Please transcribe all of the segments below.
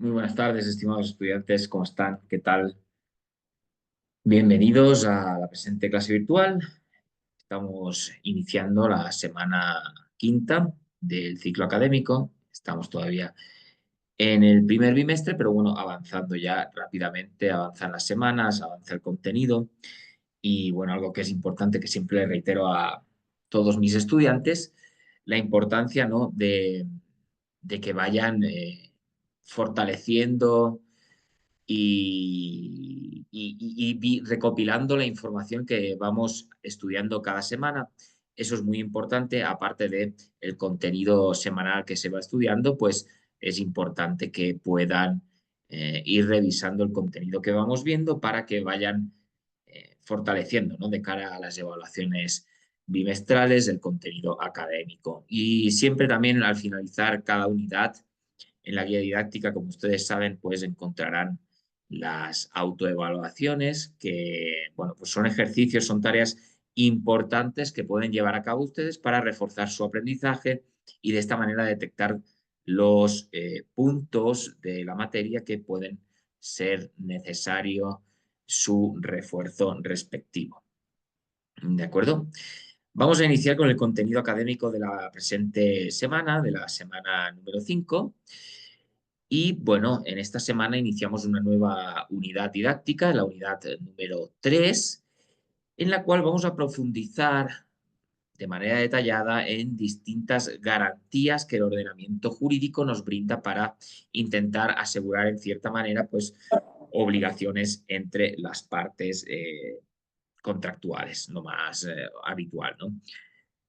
Muy buenas tardes, estimados estudiantes, ¿cómo están? ¿Qué tal? Bienvenidos a la presente clase virtual. Estamos iniciando la semana quinta del ciclo académico. Estamos todavía en el primer bimestre, pero bueno, avanzando ya rápidamente, avanzan las semanas, avanza el contenido y bueno, algo que es importante que siempre le reitero a todos mis estudiantes, la importancia, ¿no? de que vayan fortaleciendo y recopilando la información que vamos estudiando cada semana. Eso es muy importante, aparte de el contenido semanal que se va estudiando, pues es importante que puedan ir revisando el contenido que vamos viendo para que vayan fortaleciendo, ¿no? De cara a las evaluaciones bimestrales el contenido académico. Y siempre también al finalizar cada unidad en la guía didáctica, como ustedes saben, pues encontrarán las autoevaluaciones que, bueno, pues son ejercicios, son tareas importantes que pueden llevar a cabo ustedes para reforzar su aprendizaje y de esta manera detectar los puntos de la materia que pueden ser necesario su refuerzo respectivo. ¿De acuerdo? Vamos a iniciar con el contenido académico de la presente semana, de la semana número 5. Y bueno, en esta semana iniciamos una nueva unidad didáctica, la unidad número 3, en la cual vamos a profundizar de manera detallada en distintas garantías que el ordenamiento jurídico nos brinda para intentar asegurar en cierta manera pues obligaciones entre las partes contractuales, lo más habitual, ¿no?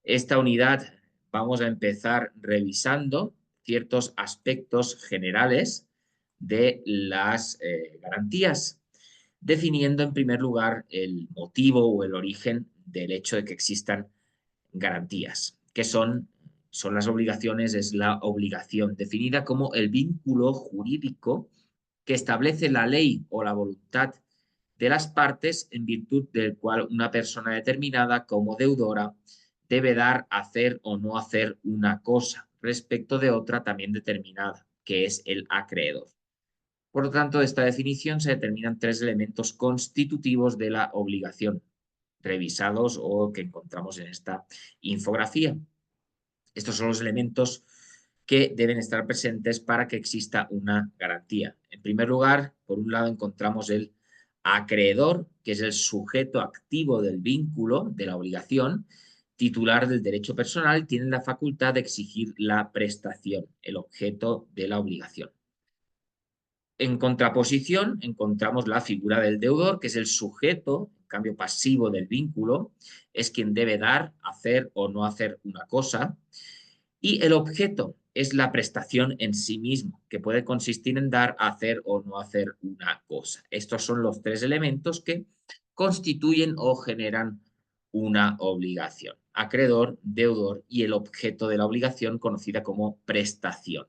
Esta unidad vamos a empezar revisando ciertos aspectos generales de las garantías, definiendo en primer lugar el motivo o el origen del hecho de que existan garantías, que son las obligaciones, es la obligación definida como el vínculo jurídico que establece la ley o la voluntad de las partes en virtud del cual una persona determinada como deudora debe dar, hacer o no hacer una cosa respecto de otra también determinada, que es el acreedor. Por lo tanto, de esta definición se determinan tres elementos constitutivos de la obligación, revisados o que encontramos en esta infografía. Estos son los elementos que deben estar presentes para que exista una garantía. En primer lugar, por un lado encontramos el acreedor, que es el sujeto activo del vínculo, de la obligación, titular del derecho personal, tiene la facultad de exigir la prestación, el objeto de la obligación. En contraposición, encontramos la figura del deudor, que es el sujeto, en cambio pasivo del vínculo, es quien debe dar, hacer o no hacer una cosa. Y el objeto es la prestación en sí mismo, que puede consistir en dar, hacer o no hacer una cosa. Estos son los tres elementos que constituyen o generan una obligación. Acreedor, deudor y el objeto de la obligación conocida como prestación.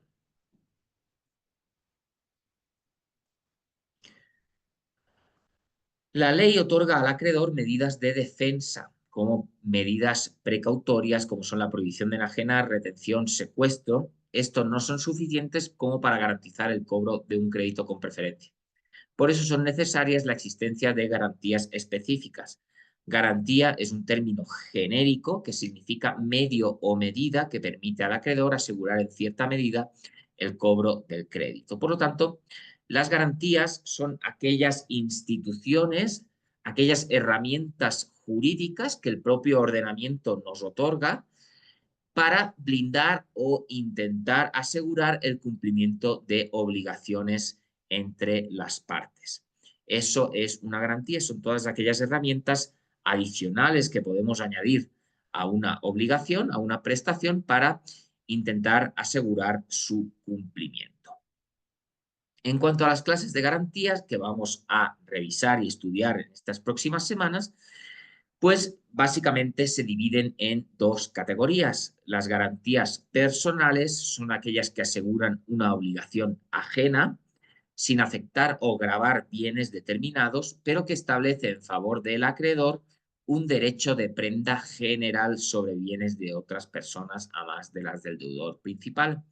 La ley otorga al acreedor medidas de defensa, como medidas precautorias, como son la prohibición de enajenar, retención, secuestro. Estos no son suficientes como para garantizar el cobro de un crédito con preferencia. Por eso son necesarias la existencia de garantías específicas. Garantía es un término genérico que significa medio o medida que permite al acreedor asegurar en cierta medida el cobro del crédito. Por lo tanto, las garantías son aquellas instituciones, aquellas herramientas jurídicas que el propio ordenamiento nos otorga para blindar o intentar asegurar el cumplimiento de obligaciones entre las partes. Eso es una garantía, son todas aquellas herramientas adicionales que podemos añadir a una obligación, a una prestación, para intentar asegurar su cumplimiento. En cuanto a las clases de garantías que vamos a revisar y estudiar en estas próximas semanas, pues básicamente se dividen en dos categorías. Las garantías personales son aquellas que aseguran una obligación ajena sin afectar o gravar bienes determinados, pero que establece en favor del acreedor un derecho de prenda general sobre bienes de otras personas, a más de las del deudor principal.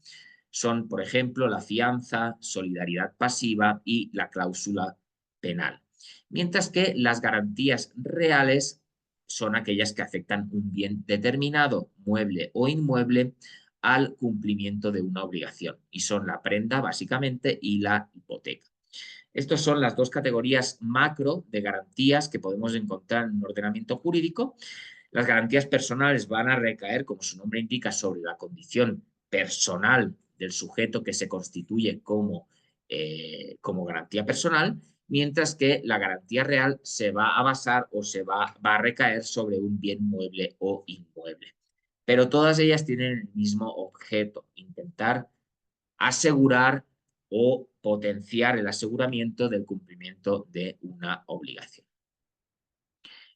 Son, por ejemplo, la fianza, solidaridad pasiva y la cláusula penal. Mientras que las garantías reales son aquellas que afectan un bien determinado, mueble o inmueble, al cumplimiento de una obligación. Y son la prenda, básicamente, y la hipoteca. Estas son las dos categorías macro de garantías que podemos encontrar en un ordenamiento jurídico. Las garantías personales van a recaer, como su nombre indica, sobre la condición personal del sujeto que se constituye como garantía personal, mientras que la garantía real se va a basar o va a recaer sobre un bien mueble o inmueble. Pero todas ellas tienen el mismo objeto, intentar asegurar o potenciar el aseguramiento del cumplimiento de una obligación.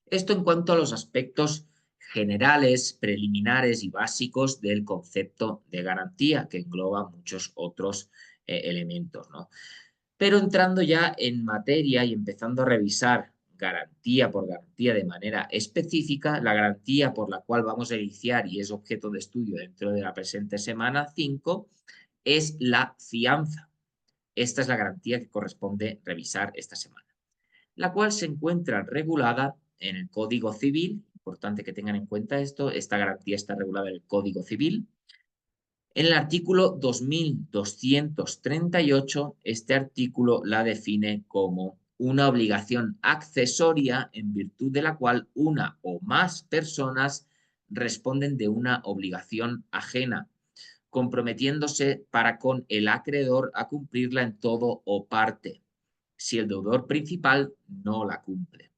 Esto en cuanto a los aspectos generales, preliminares y básicos del concepto de garantía, que engloba muchos otros elementos, ¿no? Pero entrando ya en materia y empezando a revisar garantía por garantía de manera específica, la garantía por la cual vamos a iniciar y es objeto de estudio dentro de la presente semana 5 es la fianza. Esta es la garantía que corresponde revisar esta semana, la cual se encuentra regulada en el Código Civil. Importante que tengan en cuenta esto. Esta garantía está regulada en el Código Civil. En el artículo 2238, este artículo la define como una obligación accesoria en virtud de la cual una o más personas responden de una obligación ajena, comprometiéndose para con el acreedor a cumplirla en todo o parte, si el deudor principal no la cumple.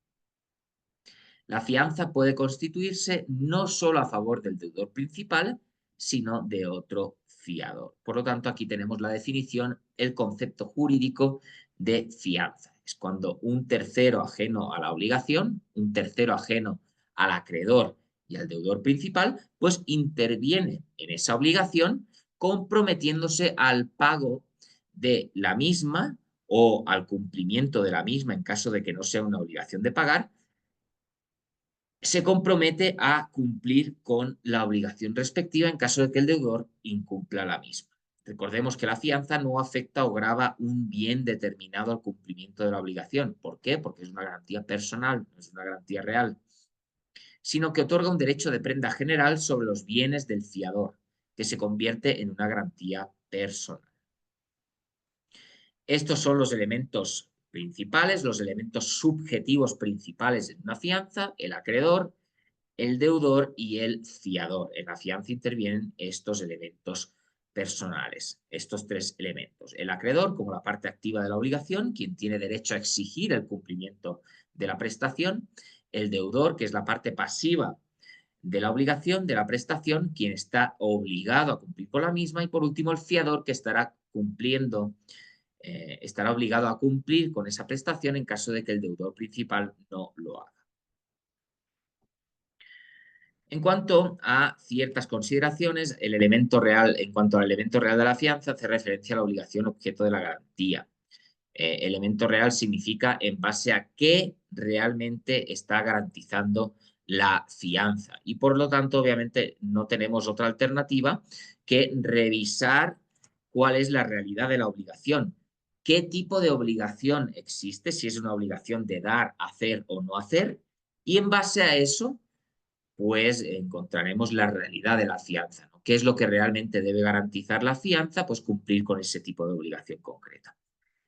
La fianza puede constituirse no solo a favor del deudor principal, sino de otro fiador. Por lo tanto, aquí tenemos la definición, el concepto jurídico de fianza. Es cuando un tercero ajeno a la obligación, un tercero ajeno al acreedor y al deudor principal, pues interviene en esa obligación comprometiéndose al pago de la misma o al cumplimiento de la misma en caso de que no sea una obligación de pagar, se compromete a cumplir con la obligación respectiva en caso de que el deudor incumpla la misma. Recordemos que la fianza no afecta o grava un bien determinado al cumplimiento de la obligación. ¿Por qué? Porque es una garantía personal, no es una garantía real, sino que otorga un derecho de prenda general sobre los bienes del fiador, que se convierte en una garantía personal. Estos son los elementos principales, los elementos subjetivos principales en una fianza: el acreedor, el deudor y el fiador. En la fianza intervienen estos elementos personales, estos tres elementos. El acreedor como la parte activa de la obligación, quien tiene derecho a exigir el cumplimiento de la prestación. El deudor, que es la parte pasiva de la obligación, de la prestación, quien está obligado a cumplir con la misma. Y por último, el fiador, que estará estará obligado a cumplir con esa prestación en caso de que el deudor principal no lo haga. En cuanto a ciertas consideraciones, en cuanto al elemento real de la fianza, hace referencia a la obligación objeto de la garantía. Elemento real significa en base a qué realmente está garantizando la fianza. Y por lo tanto, obviamente, no tenemos otra alternativa que revisar cuál es la realidad de la obligación. ¿Qué tipo de obligación existe? Si es una obligación de dar, hacer o no hacer. Y en base a eso, pues encontraremos la realidad de la fianza, ¿no? ¿Qué es lo que realmente debe garantizar la fianza? Pues cumplir con ese tipo de obligación concreta.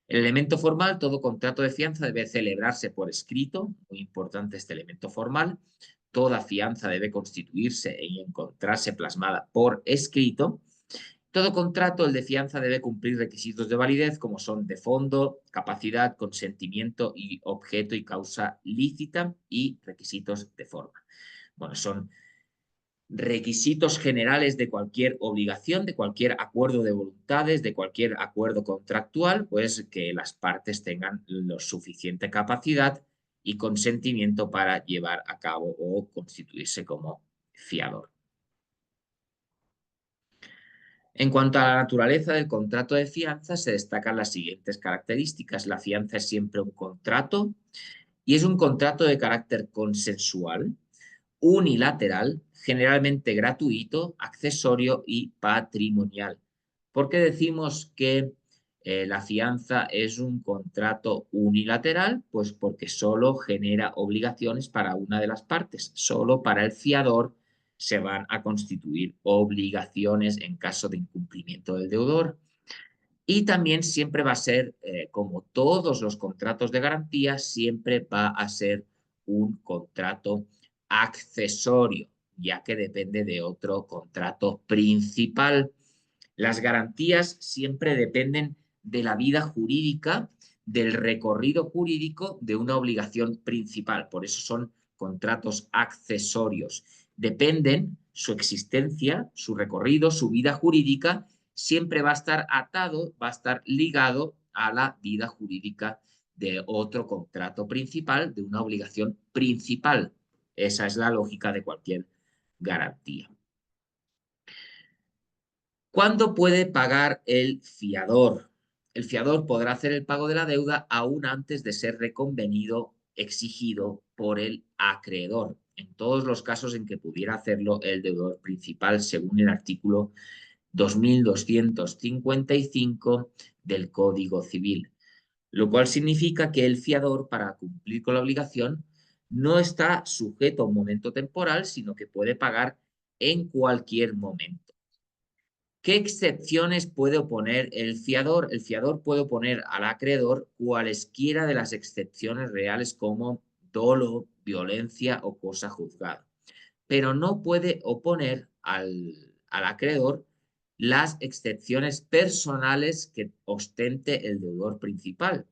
El elemento formal: todo contrato de fianza debe celebrarse por escrito, muy importante este elemento formal. Toda fianza debe constituirse y encontrarse plasmada por escrito. Todo contrato, el de fianza, debe cumplir requisitos de validez como son de fondo, capacidad, consentimiento y objeto y causa lícita, y requisitos de forma. Bueno, son requisitos generales de cualquier obligación, de cualquier acuerdo de voluntades, de cualquier acuerdo contractual, pues que las partes tengan la suficiente capacidad y consentimiento para llevar a cabo o constituirse como fiador. En cuanto a la naturaleza del contrato de fianza, se destacan las siguientes características. La fianza es siempre un contrato y es un contrato de carácter consensual, unilateral, generalmente gratuito, accesorio y patrimonial. ¿Por qué decimos que la fianza es un contrato unilateral? Pues porque solo genera obligaciones para una de las partes. Solo para el fiador se van a constituir obligaciones en caso de incumplimiento del deudor. Y también siempre va a ser, como todos los contratos de garantía, siempre va a ser un contrato accesorio, ya que depende de otro contrato principal. Las garantías siempre dependen de la vida jurídica, del recorrido jurídico de una obligación principal. Por eso son contratos accesorios. Dependen su existencia, su recorrido, su vida jurídica, siempre va a estar atado, va a estar ligado a la vida jurídica de otro contrato principal, de una obligación principal. Esa es la lógica de cualquier garantía. ¿Cuándo puede pagar el fiador? El fiador podrá hacer el pago de la deuda aún antes de ser reconvenido, exigido por el acreedor, en todos los casos en que pudiera hacerlo el deudor principal, según el artículo 2255 del Código Civil, lo cual significa que el fiador, para cumplir con la obligación, no está sujeto a un momento temporal, sino que puede pagar en cualquier momento. ¿Qué excepciones puede oponer el fiador? El fiador puede oponer al acreedor cualesquiera de las excepciones reales como dolo, violencia o cosa juzgada, pero no puede oponer al acreedor las excepciones personales que ostente el deudor principal,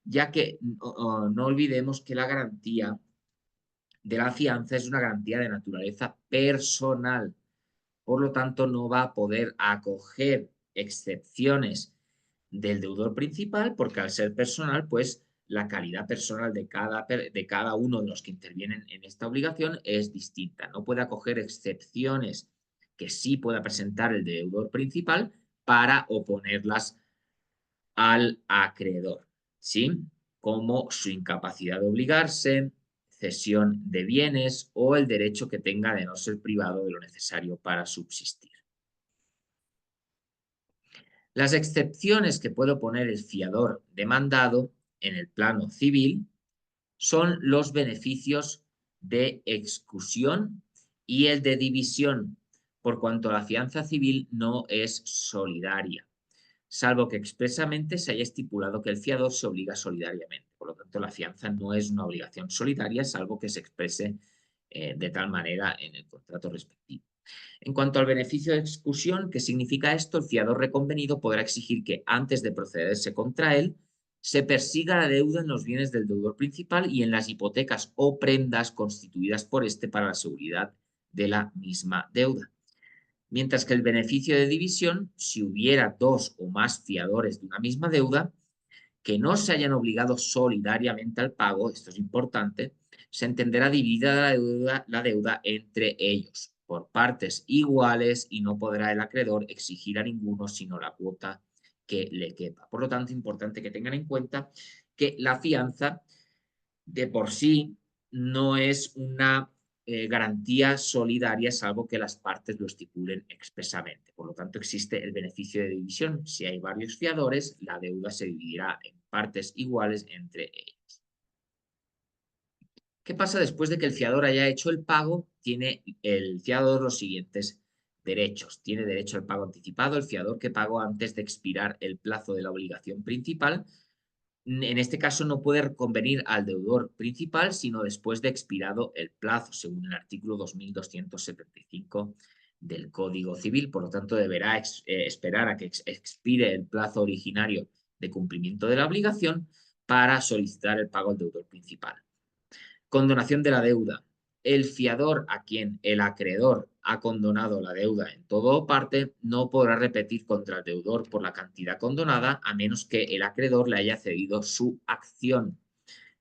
ya que no olvidemos que la garantía de la fianza es una garantía de naturaleza personal. Por lo tanto, no va a poder acoger excepciones del deudor principal porque al ser personal, pues la calidad personal de cada uno de los que intervienen en esta obligación es distinta. No puede acoger excepciones que sí pueda presentar el deudor principal para oponerlas al acreedor, ¿sí? Como su incapacidad de obligarse, cesión de bienes o el derecho que tenga de no ser privado de lo necesario para subsistir. Las excepciones que puede poner el fiador demandado en el plano civil son los beneficios de excusión y el de división, por cuanto la fianza civil no es solidaria, salvo que expresamente se haya estipulado que el fiador se obliga solidariamente. Por lo tanto, la fianza no es una obligación solidaria, salvo que se exprese de tal manera en el contrato respectivo. En cuanto al beneficio de exclusión, ¿qué significa esto? El fiador reconvenido podrá exigir que antes de procederse contra él, se persiga la deuda en los bienes del deudor principal y en las hipotecas o prendas constituidas por este para la seguridad de la misma deuda. Mientras que el beneficio de división, si hubiera dos o más fiadores de una misma deuda, que no se hayan obligado solidariamente al pago, esto es importante, se entenderá dividida la deuda entre ellos por partes iguales y no podrá el acreedor exigir a ninguno sino la cuota que le quepa. Por lo tanto, importante que tengan en cuenta que la fianza de por sí no es una garantía solidaria, salvo que las partes lo estipulen expresamente. Por lo tanto, existe el beneficio de división. Si hay varios fiadores, la deuda se dividirá en partes iguales entre ellos. ¿Qué pasa después de que el fiador haya hecho el pago? Tiene el fiador los siguientes derechos. Tiene derecho al pago anticipado el fiador que pagó antes de expirar el plazo de la obligación principal. En este caso no puede convenir al deudor principal, sino después de expirado el plazo, según el artículo 2275 del Código Civil. Por lo tanto, deberá esperar a que expire el plazo originario de cumplimiento de la obligación para solicitar el pago al deudor principal. Condonación de la deuda. El fiador a quien el acreedor ha condonado la deuda en todo o parte no podrá repetir contra el deudor por la cantidad condonada a menos que el acreedor le haya cedido su acción.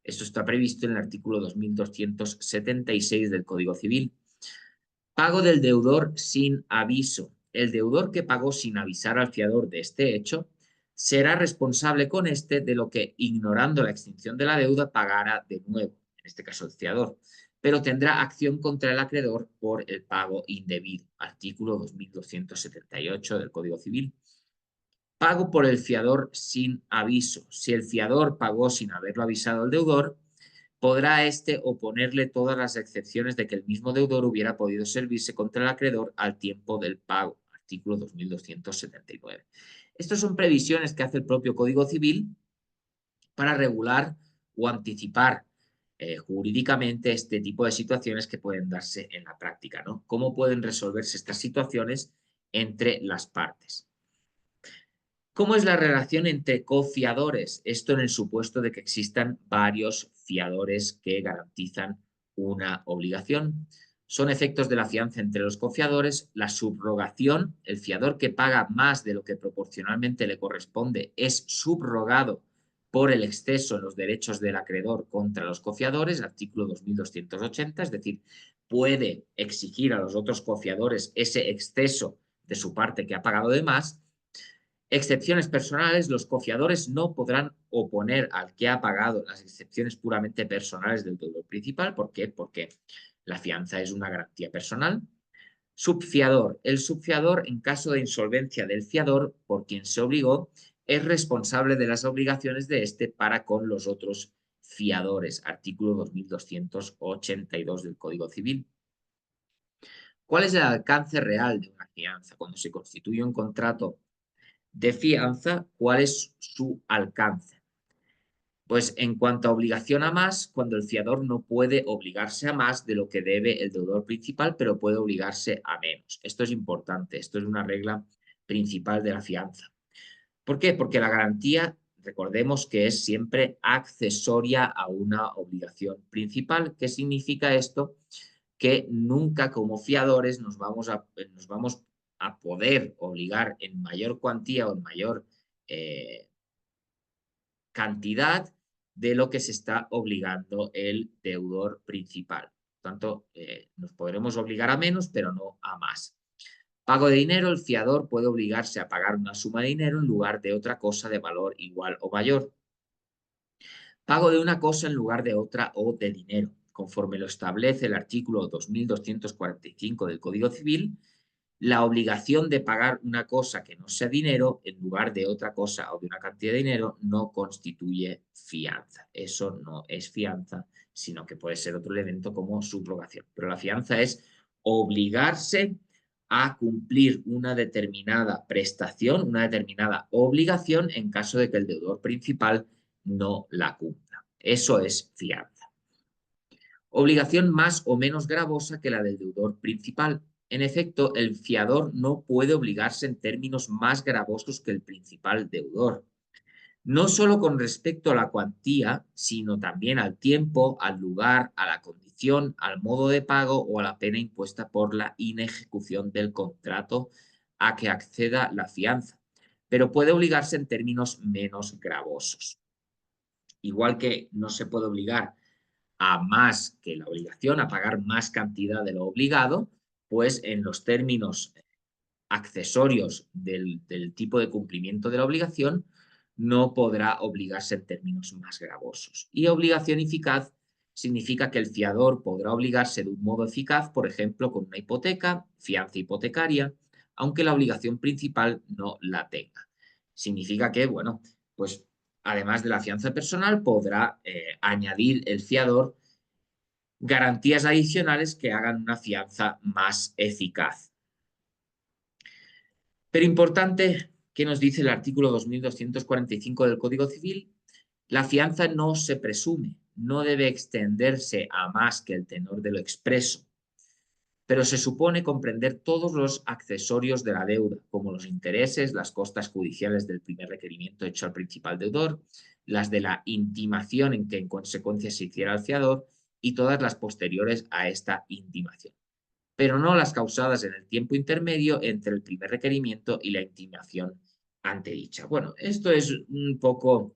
Esto está previsto en el artículo 2276 del Código Civil. Pago del deudor sin aviso. El deudor que pagó sin avisar al fiador de este hecho será responsable con este de lo que, ignorando la extinción de la deuda, pagará de nuevo, en este caso el fiador, pero tendrá acción contra el acreedor por el pago indebido. Artículo 2278 del Código Civil. Pago por el fiador sin aviso. Si el fiador pagó sin haberlo avisado al deudor, podrá éste oponerle todas las excepciones de que el mismo deudor hubiera podido servirse contra el acreedor al tiempo del pago. Artículo 2279. Estas son previsiones que hace el propio Código Civil para regular o anticipar jurídicamente este tipo de situaciones que pueden darse en la práctica, ¿no? ¿Cómo pueden resolverse estas situaciones entre las partes? ¿Cómo es la relación entre cofiadores? Esto en el supuesto de que existan varios fiadores que garantizan una obligación. Son efectos de la fianza entre los cofiadores, la subrogación, el fiador que paga más de lo que proporcionalmente le corresponde es subrogado por el exceso en los derechos del acreedor contra los cofiadores, artículo 2280, es decir, puede exigir a los otros cofiadores ese exceso de su parte que ha pagado de más. Excepciones personales, los cofiadores no podrán oponer al que ha pagado las excepciones puramente personales del deudor principal. ¿Por qué? Porque la fianza es una garantía personal. Subfiador. El subfiador, en caso de insolvencia del fiador por quien se obligó, es responsable de las obligaciones de éste para con los otros fiadores. Artículo 2282 del Código Civil. ¿Cuál es el alcance real de una fianza? Cuando se constituye un contrato de fianza, ¿cuál es su alcance? Pues en cuanto a obligación a más, cuando el fiador no puede obligarse a más de lo que debe el deudor principal, pero puede obligarse a menos. Esto es importante, esto es una regla principal de la fianza. ¿Por qué? Porque la garantía, recordemos que es siempre accesoria a una obligación principal. ¿Qué significa esto? Que nunca como fiadores nos vamos a poder obligar en mayor cuantía o en mayor cantidad de lo que se está obligando el deudor principal. Por tanto, nos podremos obligar a menos, pero no a más. Pago de dinero, el fiador puede obligarse a pagar una suma de dinero en lugar de otra cosa de valor igual o mayor. Pago de una cosa en lugar de otra o de dinero. Conforme lo establece el artículo 2245 del Código Civil, la obligación de pagar una cosa que no sea dinero en lugar de otra cosa o de una cantidad de dinero no constituye fianza. Eso no es fianza, sino que puede ser otro elemento como subrogación. Pero la fianza es obligarse a cumplir una determinada prestación, una determinada obligación en caso de que el deudor principal no la cumpla. Eso es fianza. Obligación más o menos gravosa que la del deudor principal. En efecto, el fiador no puede obligarse en términos más gravosos que el principal deudor, no solo con respecto a la cuantía, sino también al tiempo, al lugar, a la condición, al modo de pago o a la pena impuesta por la inejecución del contrato a que acceda la fianza, pero puede obligarse en términos menos gravosos. Igual que no se puede obligar a más que la obligación, a pagar más cantidad de lo obligado, pues en los términos accesorios del tipo de cumplimiento de la obligación, no podrá obligarse en términos más gravosos. Y obligación eficaz significa que el fiador podrá obligarse de un modo eficaz, por ejemplo, con una hipoteca, fianza hipotecaria, aunque la obligación principal no la tenga. Significa que, bueno, pues además de la fianza personal, podrá añadir el fiador garantías adicionales que hagan una fianza más eficaz. Pero importante, ¿qué nos dice el artículo 2245 del Código Civil? La fianza no se presume, no debe extenderse a más que el tenor de lo expreso, pero se supone comprender todos los accesorios de la deuda, como los intereses, las costas judiciales del primer requerimiento hecho al principal deudor, las de la intimación en que en consecuencia se hiciera al fiador y todas las posteriores a esta intimación, pero no las causadas en el tiempo intermedio entre el primer requerimiento y la intimación antedicha. Bueno, esto es un poco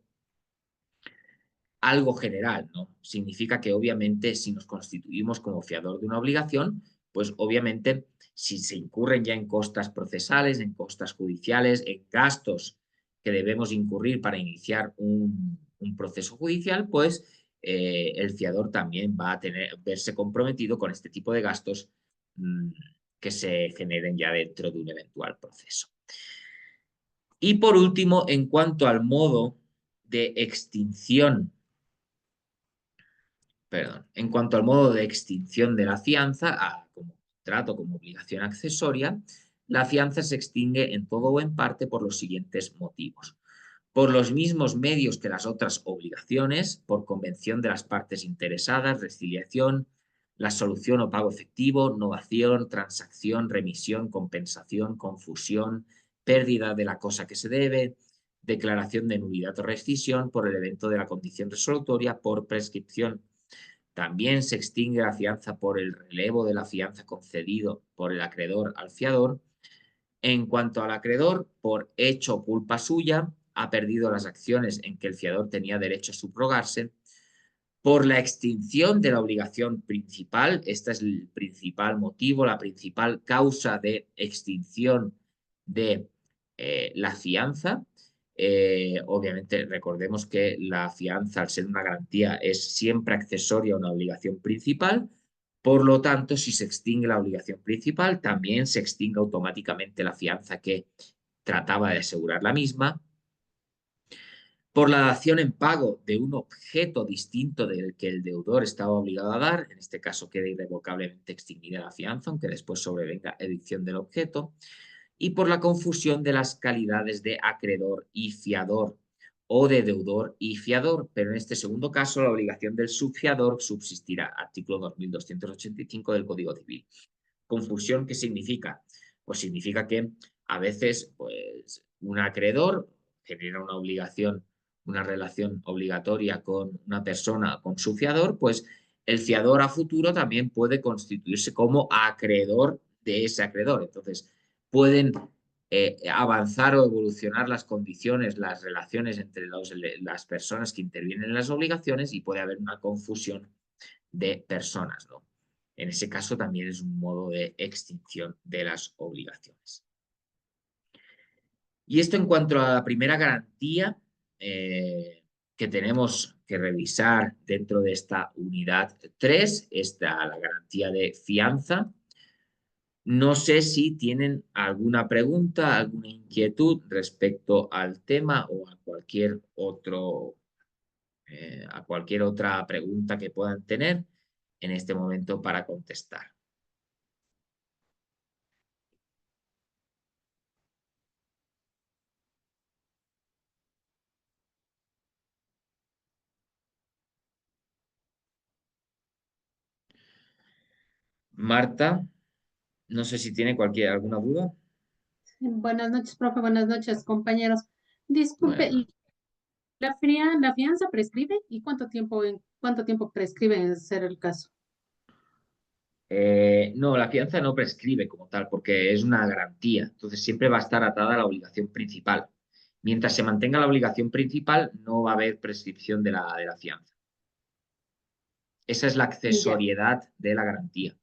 algo general, ¿no? Significa que obviamente si nos constituimos como fiador de una obligación, pues obviamente si se incurren ya en costas procesales, en costas judiciales, en gastos que debemos incurrir para iniciar un proceso judicial, pues el fiador también va a verse comprometido con este tipo de gastos que se generen ya dentro de un eventual proceso. Y por último, en cuanto al modo de extinción, perdón, en cuanto al modo de extinción de la fianza, como contrato, como obligación accesoria, la fianza se extingue en todo o en parte por los siguientes motivos. Por los mismos medios que las otras obligaciones, por convención de las partes interesadas, resiliación, la solución o pago efectivo, novación, transacción, remisión, compensación, confusión, pérdida de la cosa que se debe, declaración de nulidad o rescisión por el evento de la condición resolutoria, por prescripción. También se extingue la fianza por el relevo de la fianza concedido por el acreedor al fiador. En cuanto al acreedor, por hecho o culpa suya, ha perdido las acciones en que el fiador tenía derecho a subrogarse. Por la extinción de la obligación principal, este es el principal motivo, la principal causa de extinción de la fianza. Obviamente, recordemos que la fianza, al ser una garantía, es siempre accesoria a una obligación principal. Por lo tanto, si se extingue la obligación principal, también se extingue automáticamente la fianza que trataba de asegurar la misma. Por la dación en pago de un objeto distinto del que el deudor estaba obligado a dar, en este caso queda irrevocablemente extinguida la fianza, aunque después sobrevenga edición del objeto, y por la confusión de las calidades de acreedor y fiador o de deudor y fiador, pero en este segundo caso la obligación del subfiador subsistirá, artículo 2285 del Código Civil. Confusión, ¿qué significa? Pues significa que a veces pues, un acreedor genera una obligación, una relación obligatoria con una persona, con su fiador, pues el fiador a futuro también puede constituirse como acreedor de ese acreedor. Entonces, pueden avanzar o evolucionar las condiciones, las relaciones entre las personas que intervienen en las obligaciones y puede haber una confusión de personas, ¿no? En ese caso también es un modo de extinción de las obligaciones. Y esto en cuanto a la primera garantía que tenemos que revisar dentro de esta unidad 3, está la garantía de fianza. No sé si tienen alguna pregunta, alguna inquietud respecto al tema o a cualquier a cualquier otra pregunta que puedan tener en este momento para contestar. Marta, no sé si tiene alguna duda. Buenas noches, profe. Buenas noches, compañeros. Buenas Disculpe, noches. ¿la fianza prescribe? ¿Y cuánto tiempo prescribe en ser el caso? No, la fianza no prescribe como tal, porque es una garantía. Entonces siempre va a estar atada a la obligación principal. Mientras se mantenga la obligación principal, no va a haber prescripción de la fianza. Esa es la Ya. accesoriedad de la garantía.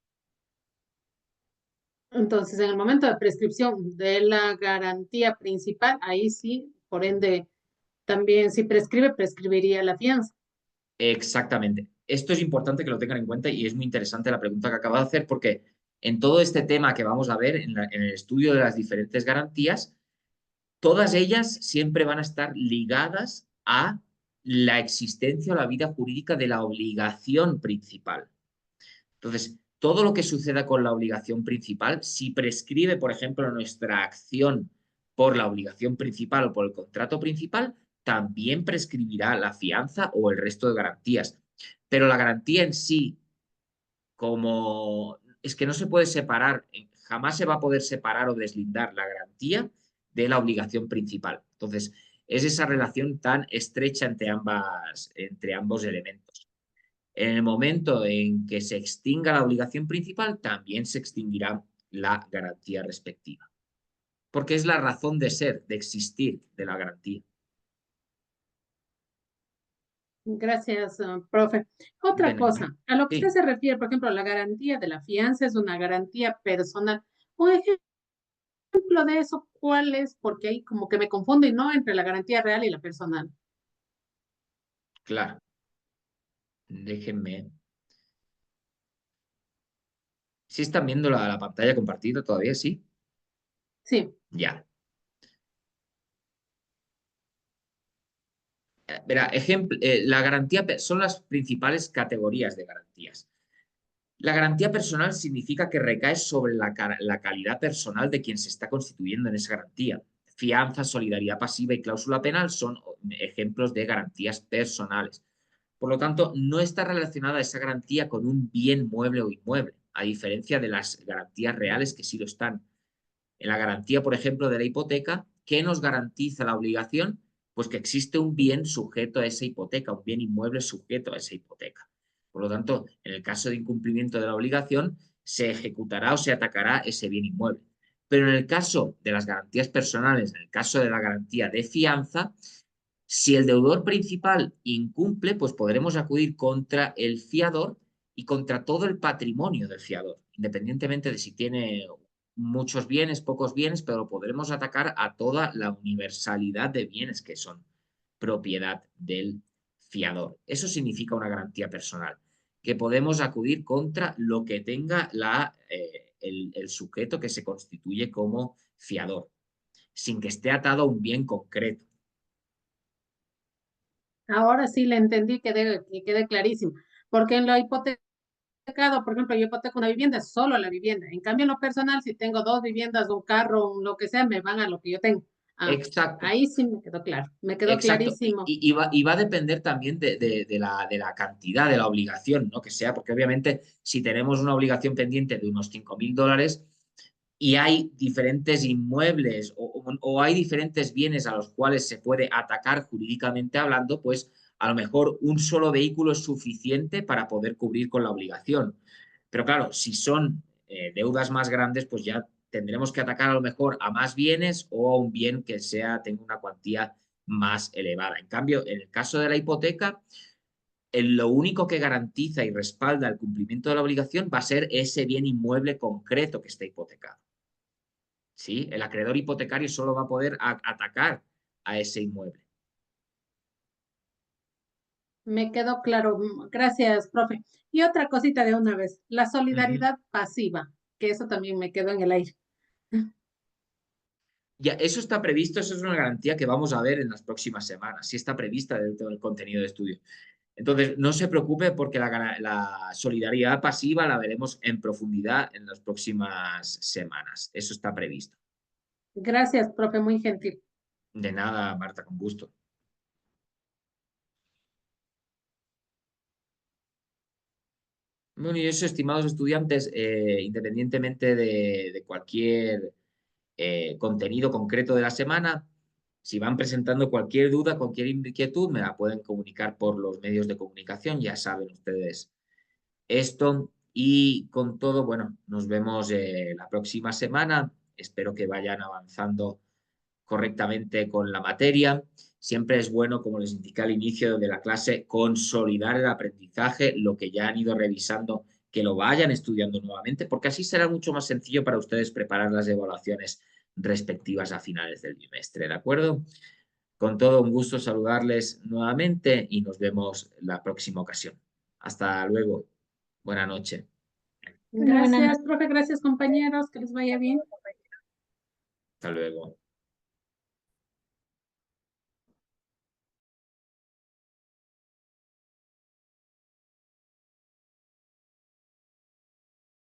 Entonces, en el momento de prescripción de la garantía principal, ahí sí, por ende, también si prescribe, prescribiría la fianza. Exactamente. Esto es importante que lo tengan en cuenta y es muy interesante la pregunta que acaba de hacer porque en todo este tema que vamos a ver, en el estudio de las diferentes garantías, todas ellas siempre van a estar ligadas a la existencia o la vida jurídica de la obligación principal. Entonces, todo lo que suceda con la obligación principal, si prescribe, por ejemplo, nuestra acción por la obligación principal o por el contrato principal, también prescribirá la fianza o el resto de garantías. Pero la garantía en sí, como es que no se puede separar, jamás se va a poder separar o deslindar la garantía de la obligación principal. Entonces, es esa relación tan estrecha entre ambos elementos. En el momento en que se extinga la obligación principal, también se extinguirá la garantía respectiva, porque es la razón de ser, de existir de la garantía. Gracias, profe. De Otra nada. cosa, a lo que usted Sí, se refiere, por ejemplo, la garantía de la fianza es una garantía personal. Un ejemplo de eso, ¿cuál es? Porque ahí como que me confundo y no entre la garantía real y la personal. claro. Déjenme. ¿Sí están viendo la pantalla compartida todavía? Sí. Sí. Ya. Verá, la garantía son las principales categorías de garantías. La garantía personal significa que recae sobre la calidad personal de quien se está constituyendo en esa garantía. Fianza, solidaridad pasiva y cláusula penal son ejemplos de garantías personales. Por lo tanto, no está relacionada esa garantía con un bien mueble o inmueble, a diferencia de las garantías reales que sí lo están. En la garantía, por ejemplo, de la hipoteca, ¿qué nos garantiza la obligación? Pues que existe un bien sujeto a esa hipoteca, un bien inmueble sujeto a esa hipoteca. Por lo tanto, en el caso de incumplimiento de la obligación, se ejecutará o se atacará ese bien inmueble. Pero en el caso de las garantías personales, en el caso de la garantía de fianza, si el deudor principal incumple, pues podremos acudir contra el fiador y contra todo el patrimonio del fiador, independientemente de si tiene muchos bienes, pocos bienes, pero podremos atacar a toda la universalidad de bienes que son propiedad del fiador. Eso significa una garantía personal, que podemos acudir contra lo que tenga el sujeto que se constituye como fiador, sin que esté atado a un bien concreto. Ahora sí le entendí, que quede clarísimo. Porque en lo hipotecado, por ejemplo, yo hipoteco una vivienda, solo la vivienda. En cambio, en lo personal, si tengo dos viviendas, un carro, lo que sea, me van a lo que yo tengo. Ah, Exacto. ahí sí me quedó claro, me quedó Exacto. clarísimo. Y va a depender también de la cantidad de la obligación, ¿no? Que sea, porque obviamente si tenemos una obligación pendiente de unos 5.000 dólares y hay diferentes inmuebles o hay diferentes bienes a los cuales se puede atacar jurídicamente hablando, pues a lo mejor un solo vehículo es suficiente para poder cubrir con la obligación. Pero claro, si son deudas más grandes, pues ya tendremos que atacar a lo mejor a más bienes o a un bien que tenga una cuantía más elevada. En cambio, en el caso de la hipoteca, lo único que garantiza y respalda el cumplimiento de la obligación va a ser ese bien inmueble concreto que está hipotecado. ¿Sí? El acreedor hipotecario solo va a poder atacar a ese inmueble. Me quedó claro. Gracias, profe. Y otra cosita de una vez, la Ujú. solidaridad pasiva, que eso también me quedó en el aire. Ya, eso está previsto, eso es una garantía que vamos a ver en las próximas semanas, sí está prevista dentro del contenido de estudio. Entonces, no se preocupe porque la solidaridad pasiva la veremos en profundidad en las próximas semanas. Eso está previsto. Gracias, profe, muy gentil. De nada, Marta, con gusto. Bueno, y eso, estimados estudiantes, independientemente de cualquier contenido concreto de la semana, si van presentando cualquier duda, cualquier inquietud, me la pueden comunicar por los medios de comunicación, ya saben ustedes esto. Y con todo, bueno, nos vemos la próxima semana. Espero que vayan avanzando correctamente con la materia. Siempre es bueno, como les indiqué al inicio de la clase, consolidar el aprendizaje, lo que ya han ido revisando, que lo vayan estudiando nuevamente, porque así será mucho más sencillo para ustedes preparar las evaluaciones respectivas a finales del bimestre, ¿de acuerdo? Con todo, un gusto saludarles nuevamente y nos vemos la próxima ocasión. Hasta luego. Buena noche. Gracias, profe, gracias, compañeros, que les vaya bien. Hasta luego.